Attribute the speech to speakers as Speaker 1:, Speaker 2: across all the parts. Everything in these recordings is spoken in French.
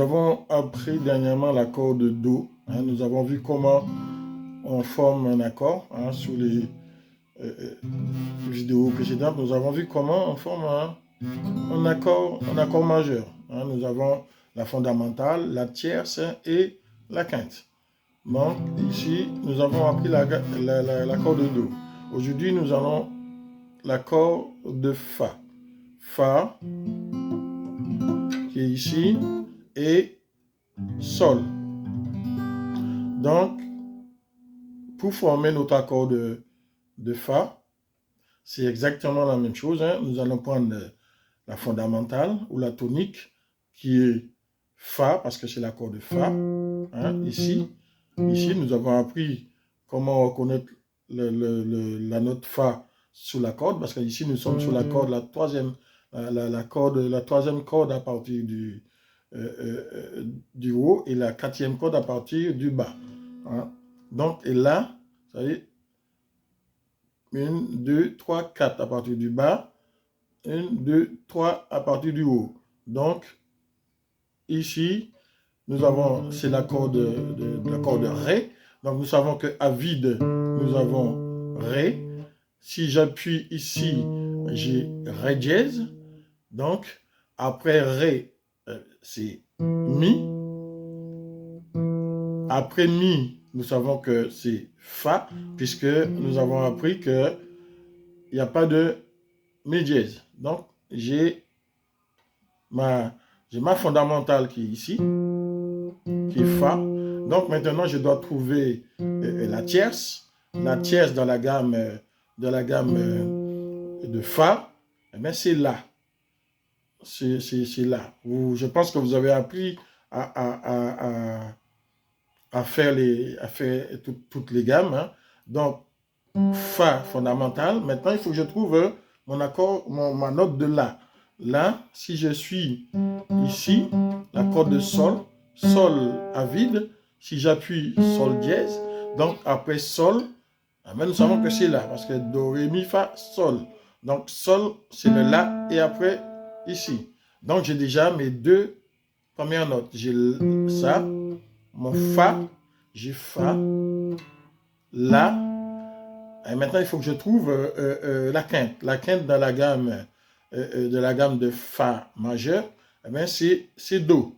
Speaker 1: avons appris dernièrement l'accord de Do. Nous avons vu comment on forme un accord sur les vidéos précédentes. Nous avons vu comment on forme un accord majeur. Nous avons la fondamentale, la tierce et la quinte. Donc ici, nous avons appris l'accord de Do. Aujourd'hui, nous allons l'accord de Fa. Fa, qui est ici, et Sol. Donc, pour former notre accord de Fa, c'est exactement la même chose. Nous allons prendre la fondamentale ou la tonique, qui est Fa, parce que c'est l'accord de Fa. Ici, nous avons appris comment reconnaître la note Fa sous la corde, parce qu'ici, nous sommes sur la corde, la troisième corde à partir du haut et la quatrième corde à partir du bas. Donc, et là, ça y est, 1, 2, 3, 4 à partir du bas, 1, 2, 3 à partir du haut. Donc, ici, nous avons, c'est l'accord de Ré. Donc, nous savons qu'à vide, nous avons Ré. Si j'appuie ici, j'ai Ré dièse. Donc, après Ré, c'est Mi. Après Mi, nous savons que c'est Fa, puisque nous avons appris qu'il n'y a pas de Mi dièse. Donc, j'ai ma fondamentale qui est ici, qui est Fa. Donc, maintenant, je dois trouver la tierce. La tierce dans la gamme de Fa, eh bien, c'est La. C'est là. Je pense que vous avez appris à faire toutes les gammes. Donc, Fa fondamentale. Maintenant, il faut que je trouve mon accord, ma note de La. Là, si je suis ici, l'accord de Sol, Sol à vide, si j'appuie Sol dièse, donc après Sol, nous savons que c'est là, parce que Do, Ré, Mi, Fa, Sol. Donc Sol, c'est le La, et après, ici. Donc j'ai déjà mes deux premières notes. J'ai ça, mon Fa, j'ai Fa, La. Et maintenant, il faut que je trouve la quinte. La quinte dans la gamme de Fa majeur, eh bien, c'est Do.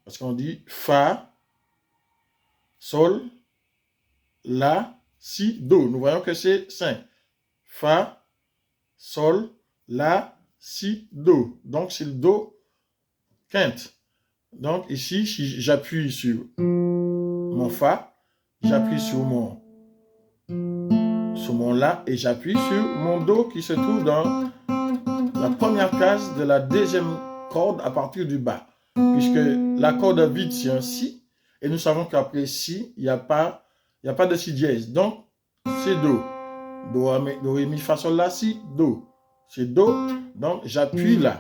Speaker 1: Parce qu'on dit Fa, Sol, La, Si, Do. Nous voyons que c'est 5. Fa, Sol, La, Si, Do. Donc, c'est le Do quinte. Donc, ici, si j'appuie sur mon Fa, j'appuie sur mon La et j'appuie sur mon Do qui se trouve dans la première case de la deuxième corde à partir du bas. Puisque la corde vide, c'est un Si. Et nous savons qu'après Si, il n'y a pas de Si dièse. Donc, c'est Do. Do, Ré, Mi, Fa, Sol, La, Si, Do. C'est Do. Donc, j'appuie là.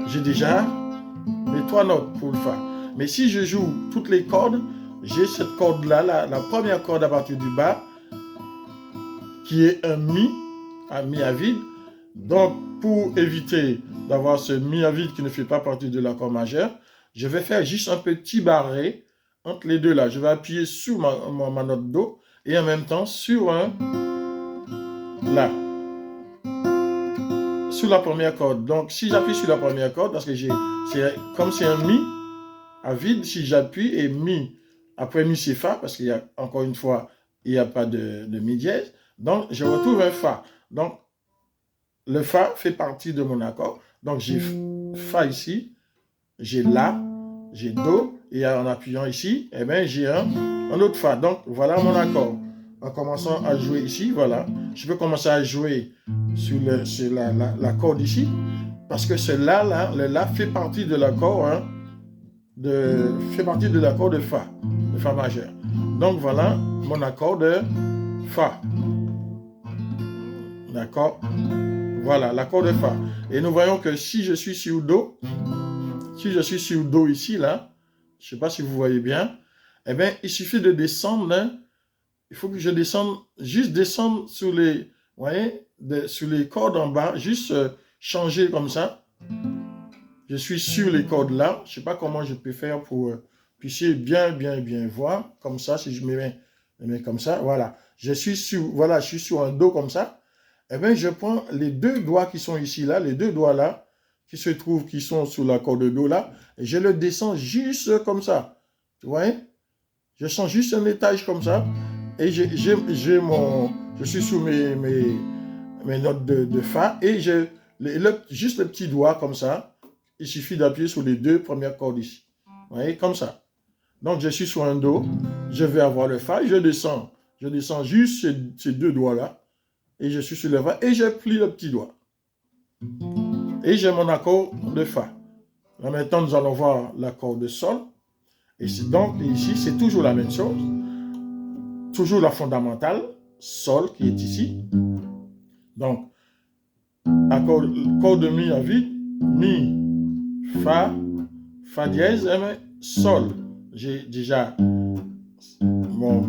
Speaker 1: J'ai déjà mes 3 notes pour le Fa. Mais si je joue toutes les cordes, j'ai cette corde-là, la première corde à partir du bas, qui est un Mi à vide. Donc, pour éviter d'avoir ce Mi à vide qui ne fait pas partie de l'accord majeur, je vais faire juste un petit barré entre les deux là. Je vais appuyer sur ma note Do et en même temps sur un La. Sur la première corde. Donc, si j'appuie sur la première corde, parce que comme c'est un Mi à vide, si j'appuie et Mi, après Mi c'est Fa, parce qu'il y a, encore une fois, il n'y a pas de Mi dièse. Donc, je retrouve un Fa. Donc, le Fa fait partie de mon accord. Donc, j'ai Fa ici, j'ai La, j'ai Do, et en appuyant ici, eh bien, j'ai un autre Fa. Donc, voilà mon accord. En commençant à jouer ici, voilà. Je peux commencer à jouer sur la corde ici, parce que ce La, le La fait partie de l'accord, fait partie de l'accord de Fa majeur. Donc, voilà mon accord de Fa. D'accord? Voilà, l'accord de Fa. Et nous voyons que si je suis sur Do, ici, là, je ne sais pas si vous voyez bien, eh bien, il suffit de descendre, il faut que je descende, juste descendre sur les, voyez, sur les cordes en bas, juste changer comme ça. je suis sur les cordes là. Je ne sais pas comment je peux faire pour puissiez bien voir. Comme ça, si je me mets comme ça, voilà. Je suis sur un Do comme ça. Eh bien, je prends les deux doigts qui sont ici, là, les deux doigts là, qui sont sous la corde de Do là, et je le descends juste comme ça. Tu vois? Je sens juste un étage comme ça, et je suis sous mes notes de Fa, et juste le petit doigt comme ça, il suffit d'appuyer sur les deux premières cordes ici. Vous voyez, comme ça. Donc, je suis sur un Do, je vais avoir le Fa, je descends juste ces deux doigts-là, et je suis sur le Fa, et je plie le petit doigt. Et j'ai mon accord de Fa. Là, maintenant, nous allons voir l'accord de Sol. Et donc, ici, c'est toujours la même chose. Toujours la fondamentale, Sol, qui est ici. Donc, accord de Mi à vide, Mi, Fa, Fa dièse, et Sol. J'ai déjà ma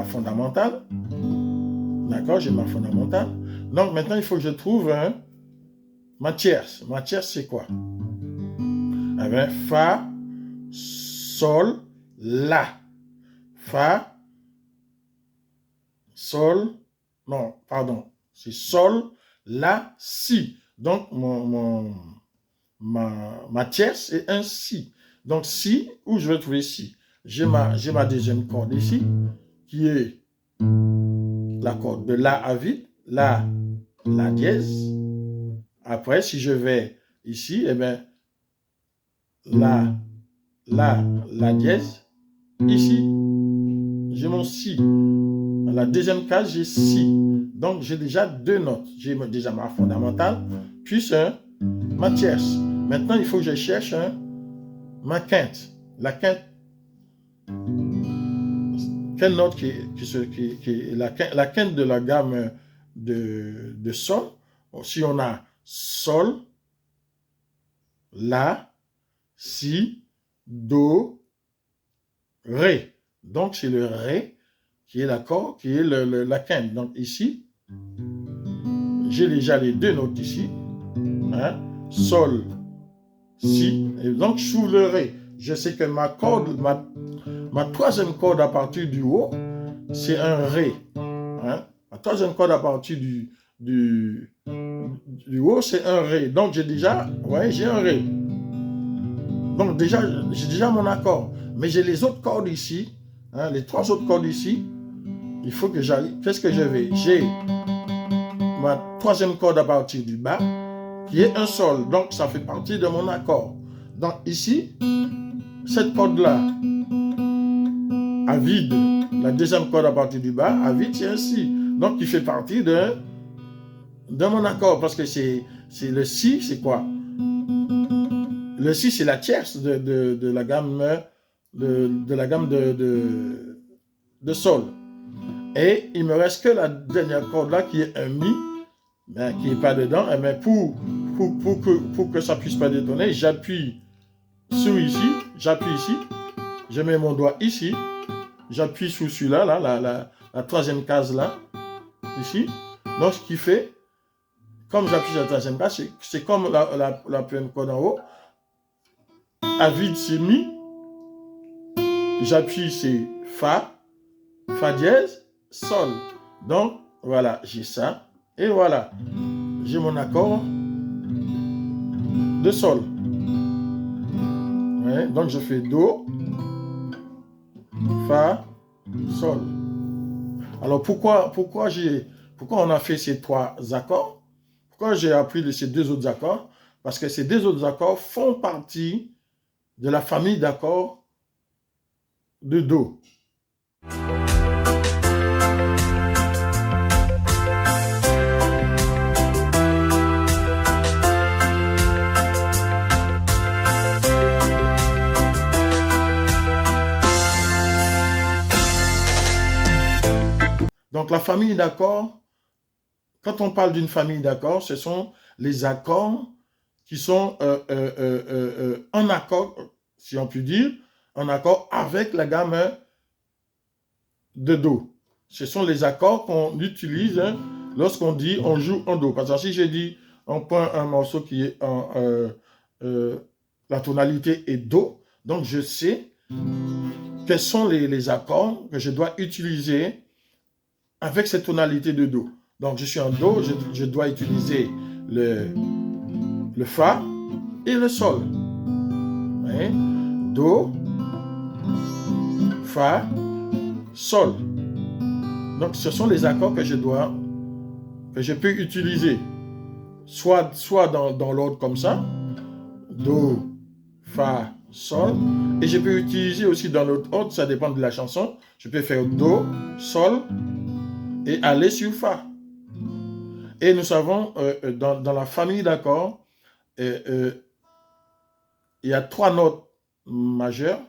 Speaker 1: fondamentale. D'accord, j'ai ma fondamentale. Donc maintenant, il faut que je trouve ma tierce. Ma tierce, c'est quoi? Eh bien, Fa, Sol, La. Fa, Sol, non, pardon. C'est Sol, La, Si. Donc, ma tierce est un Si. Donc, Si, où je vais trouver Si? J'ai ma deuxième corde ici, qui est la corde de La à vide, La dièse. Après, si je vais ici, eh bien, La dièse. Ici, j'ai mon Si. Dans la deuxième case, j'ai Si. Donc, j'ai déjà deux notes. J'ai déjà ma fondamentale, puis ma tierce. Maintenant, il faut que je cherche ma quinte. La quinte. Quelle note qui est la quinte de la gamme de Sol? Si on a Sol, La, Si, Do, Ré. Donc, c'est le Ré qui est l'accord, qui est la quinte. Donc, ici, j'ai déjà les deux notes ici. Hein? Sol, Si. Et donc, sous le Ré, je sais que ma troisième corde à partir du haut, c'est un Ré. Hein? La troisième corde à partir du haut, c'est un Ré. Donc, j'ai un Ré. Donc, j'ai déjà mon accord. Mais j'ai les autres cordes ici, hein, les trois autres cordes ici. Il faut que j'aille. Qu'est-ce que j'avais? J'ai ma troisième corde à partir du bas, qui est un Sol. Donc, ça fait partie de mon accord. Donc, ici, cette corde-là, à vide, la deuxième corde à partir du bas, à vide, c'est un Si. Donc, il fait partie de mon accord. Parce que c'est le Si, c'est quoi? Le Si, c'est la tierce de la gamme de la gamme de Sol. Et il me reste que la dernière corde là qui est un Mi, ben, qui n'est pas dedans. Et ben, pour que ça ne puisse pas détonner, j'appuie sur ici, je mets mon doigt ici, j'appuie sur celui-là, la troisième case là, ici. Donc, ce qui fait, comme j'appuie sur la troisième case, c'est comme la première corde en haut. À vide, c'est Mi. J'appuie, c'est Fa, Fa dièse, Sol. Donc, voilà, j'ai ça. Et voilà, j'ai mon accord de Sol. Ouais, donc, je fais Do, Fa, Sol. Alors, pourquoi on a fait ces trois accords? Pourquoi j'ai appris ces deux autres accords? Parce que ces deux autres accords font partie de la famille d'accords de Do. Donc la famille d'accords, quand on parle d'une famille d'accords, ce sont les accords qui sont en accord, si on peut dire, en accord avec la gamme de Do. Ce sont les accords qu'on utilise lorsqu'on dit on joue en Do. Par exemple, si je dis on prend un morceau qui est la tonalité est Do. Donc, je sais quels sont les accords que je dois utiliser avec cette tonalité de Do. Donc, je suis en Do, je dois utiliser le Fa et le Sol. Oui. Do, Fa, Sol. Donc, ce sont les accords que je peux utiliser. Soit dans l'ordre comme ça, Do, Fa, Sol. Et je peux utiliser aussi dans l'autre ordre, ça dépend de la chanson. Je peux faire Do, Sol et aller sur Fa. Et nous savons, dans la famille d'accords, il y a 3 notes majeures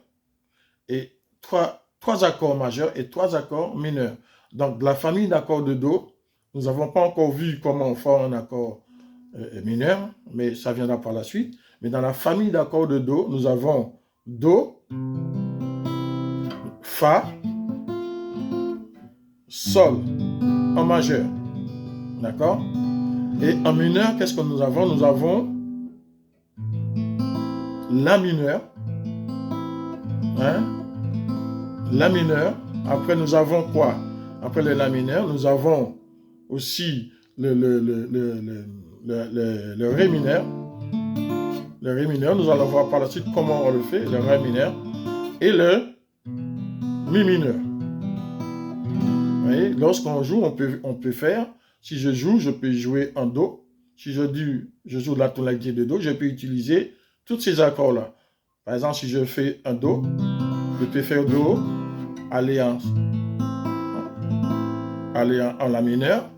Speaker 1: et 3 accords majeurs et 3 accords mineurs. Donc, la famille d'accords de Do, nous n'avons pas encore vu comment on forme un accord mineur, mais ça viendra par la suite. Mais dans la famille d'accords de Do, nous avons Do, Fa, Sol en majeur. D'accord? Et en mineur, qu'est-ce que nous avons? Nous avons La mineur. Hein? La mineur. Après, nous avons quoi? Après le La mineur, nous avons aussi le Ré mineur. Le Ré mineur, nous allons voir par la suite comment on le fait, le Ré mineur. Et le Mi mineur. Vous voyez, lorsqu'on joue, on peut faire, si je joue, je peux jouer en Do. Si je joue la tonalité de Do, je peux utiliser tous ces accords-là. Par exemple, si je fais un Do, je peux faire Do, aller en La mineur,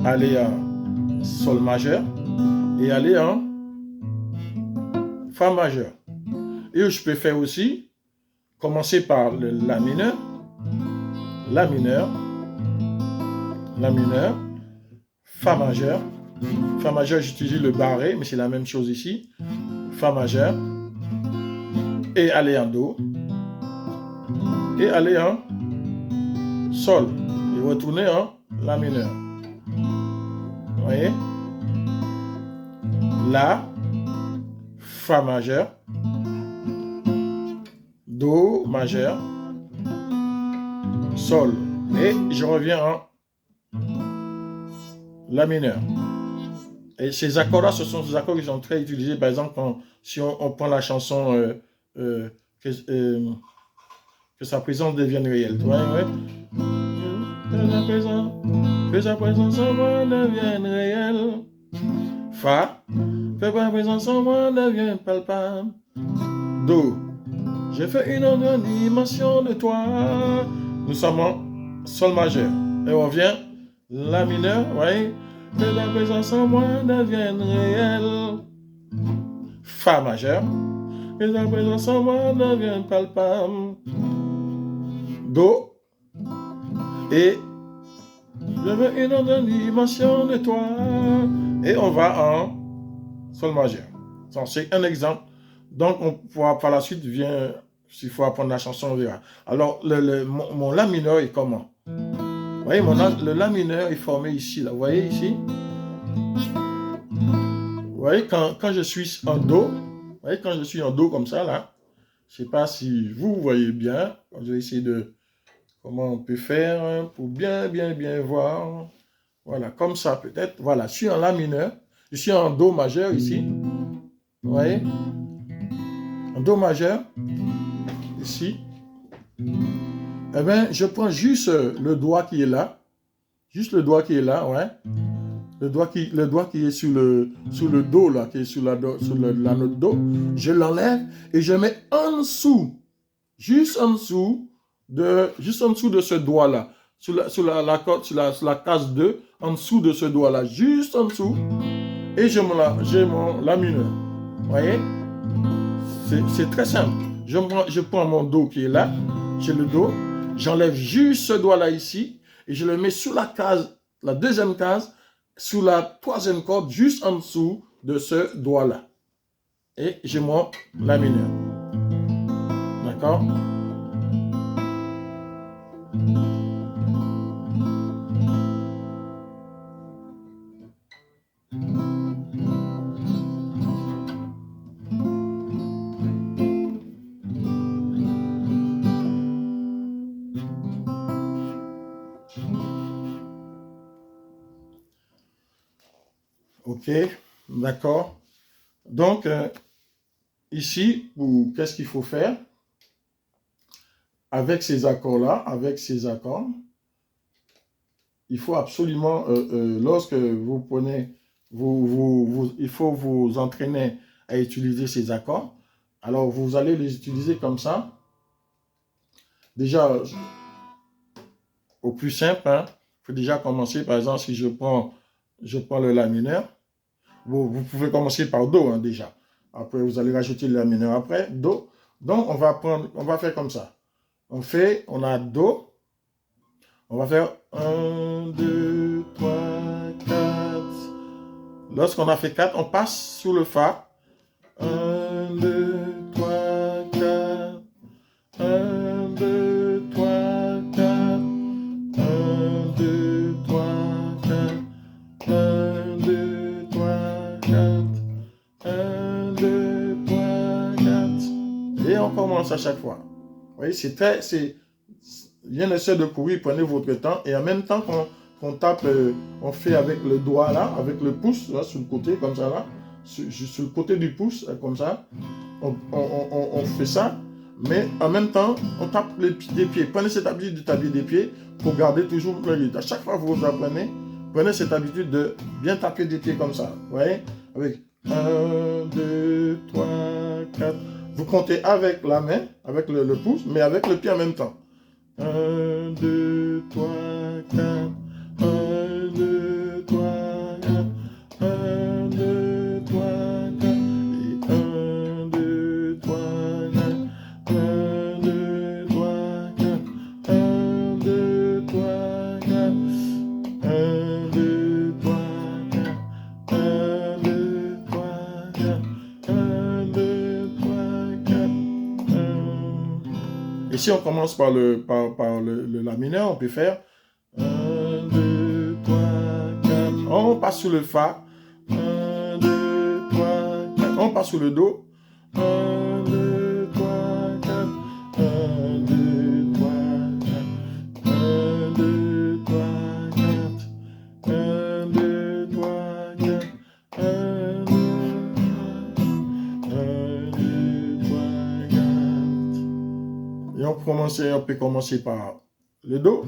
Speaker 1: aller en Sol majeur et aller en Fa majeur. Et je peux faire aussi, commencer par le La mineur, La mineur, La mineur, Fa majeur. Fa majeur, j'utilise le barré, mais c'est la même chose ici. Fa majeur. Et aller en Do. Et aller en Sol. Et retourner en La mineur. Vous voyez? La, Fa majeur, Do majeur, Sol. Et je reviens en La mineur. Et ces accords-là, ce sont des accords qui sont très utilisés. Par exemple, si on prend la chanson que sa présence devienne réelle. Tu vois, ouais? Que sa présence en moi devienne réelle. Fa, que sa présence en moi devienne palpable. Do, j'ai fait une autre dimension de toi. Nous sommes en Sol majeur. Et on vient La mineur, oui. Que la présence en moi devienne réelle. Fa majeur. Que la présence en moi devienne palpable. Do. Et je veux une autre dimension de toi. Et on va en Sol majeur. C'est un exemple. Donc, on pourra par la suite, s'il faut apprendre la chanson, on verra. Alors, mon La mineur est comment? Vous voyez, le La mineur est formé ici, là. Vous voyez ici? Vous voyez, quand je suis en Do, vous voyez, quand je suis en Do comme ça, là, je ne sais pas si vous voyez bien. Je vais essayer de... Comment on peut faire pour bien voir. Voilà, comme ça peut-être. Voilà, je suis en La mineur. Je suis en Do majeur ici. Vous voyez? En Do majeur. Ici. Eh bien, je prends juste le doigt qui est là. Juste le doigt qui est là, ouais. Le doigt qui est sur le Do, là, qui est sur la note Do. Je l'enlève et je mets en dessous. Juste en dessous de ce doigt-là. Sur la case 2, en dessous de ce doigt-là. Juste en dessous. Et j'ai mon La mineur. Vous voyez? C'est très simple. Je prends mon Do qui est là. J'ai le Do. J'enlève juste ce doigt-là ici. Et je le mets sous la case, la deuxième case, sous la troisième corde, juste en dessous de ce doigt-là. Et j'ai mon La mineur. D'accord? OK, d'accord. Donc, ici, qu'est-ce qu'il faut faire? Avec ces accords-là, avec ces accords, il faut absolument, lorsque vous prenez, il faut vous entraîner à utiliser ces accords. Alors, vous allez les utiliser comme ça. Déjà, au plus simple, hein, il faut déjà commencer. Par exemple, si je prends le La mineur, vous pouvez commencer par Do, hein, déjà. Après, vous allez rajouter le La mineur après, Do. Donc, on va faire comme ça. On a Do. On va faire 1, 2, 3, 4. Lorsqu'on a fait 4, on passe sous le Fa. 1, 2, 3, 4. 1, 2, 3, 4. 1, 2, 3, 4. 1, 2, 3, 4. 1, 2, 3, 4. Et on commence à chaque fois. Vous voyez, rien n'essaie de courir, prenez votre temps. Et en même temps qu'on tape, on fait avec le doigt là, avec le pouce, là, sur le côté, comme ça là. Sur le côté du pouce, comme ça. On fait ça. Mais en même temps, on tape des pieds. Prenez cette habitude de taper des pieds pour garder toujours le rythme. À chaque fois que vous apprenez, prenez cette habitude de bien taper des pieds comme ça. Vous voyez? Avec 1, 2, 3, 4. Vous comptez avec la main, avec le pouce, mais avec le pied en même temps. 1, 2, 3, 4. 1, 2, 3, 4. 1, 2, 3, 4. Et 1, 2, 3, 4. 1, 2, 3, 4. 1, 2, 3, 4. 1, 2, 3, 4. 1, 2, 3, 4. 1, 2, 3, 4. Et si on commence par le La mineur, on peut faire 1, 2, 3, 4. On passe sur le Fa. 1, 2, 3, 4. On passe sur le Do. 1, 2, 3, 4. 1, 2, 3, 4. 1, 2, 3, 4. 1, 2, 3, 4. 1, 2, 3, 4. Et on peut commencer par le Do.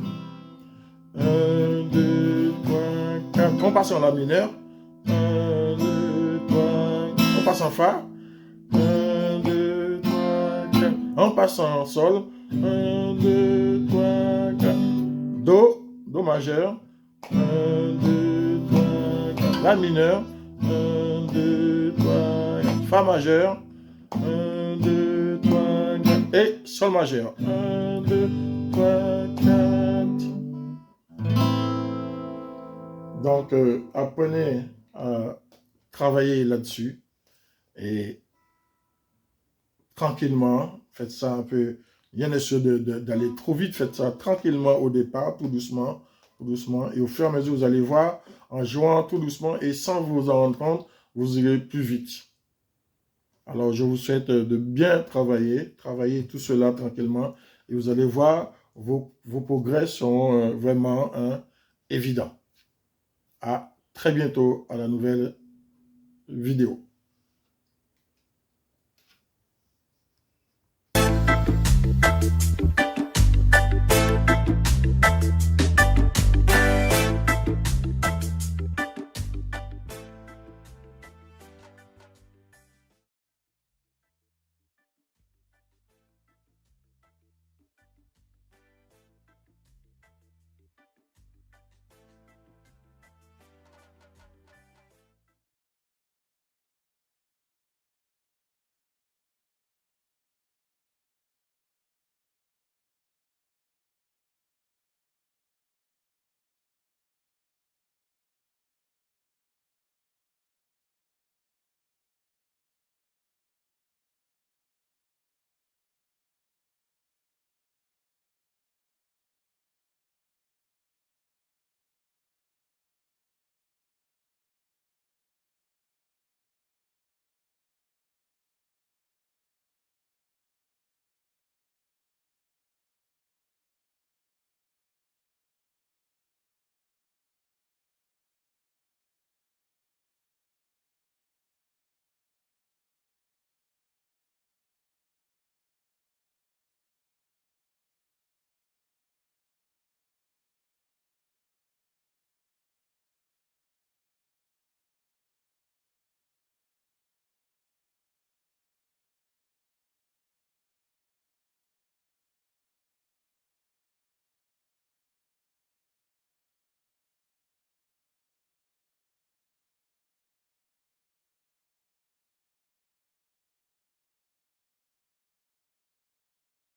Speaker 1: 1, 2, 3, 4. On passe en La mineur. 1, 2, 3. On passe en Fa. 1, 2, 3, 4. On passe en Sol. 1, 2, 3, 4. Do majeur. 1, 2, 3, 4. La mineur. 1, 2, 3, 4. Fa majeur. 1, 2, 3, 4. Et Sol majeur. 1, 2, 3, 4. Donc, apprenez à travailler là-dessus et tranquillement, faites ça un peu. Rien n'est sûr d'aller trop vite, faites ça tranquillement au départ, tout doucement, et au fur et à mesure, vous allez voir, en jouant tout doucement et sans vous en rendre compte, vous irez plus vite. Alors, je vous souhaite de bien travailler tout cela tranquillement et vous allez voir, vos progrès sont vraiment évidents. À très bientôt à la nouvelle vidéo.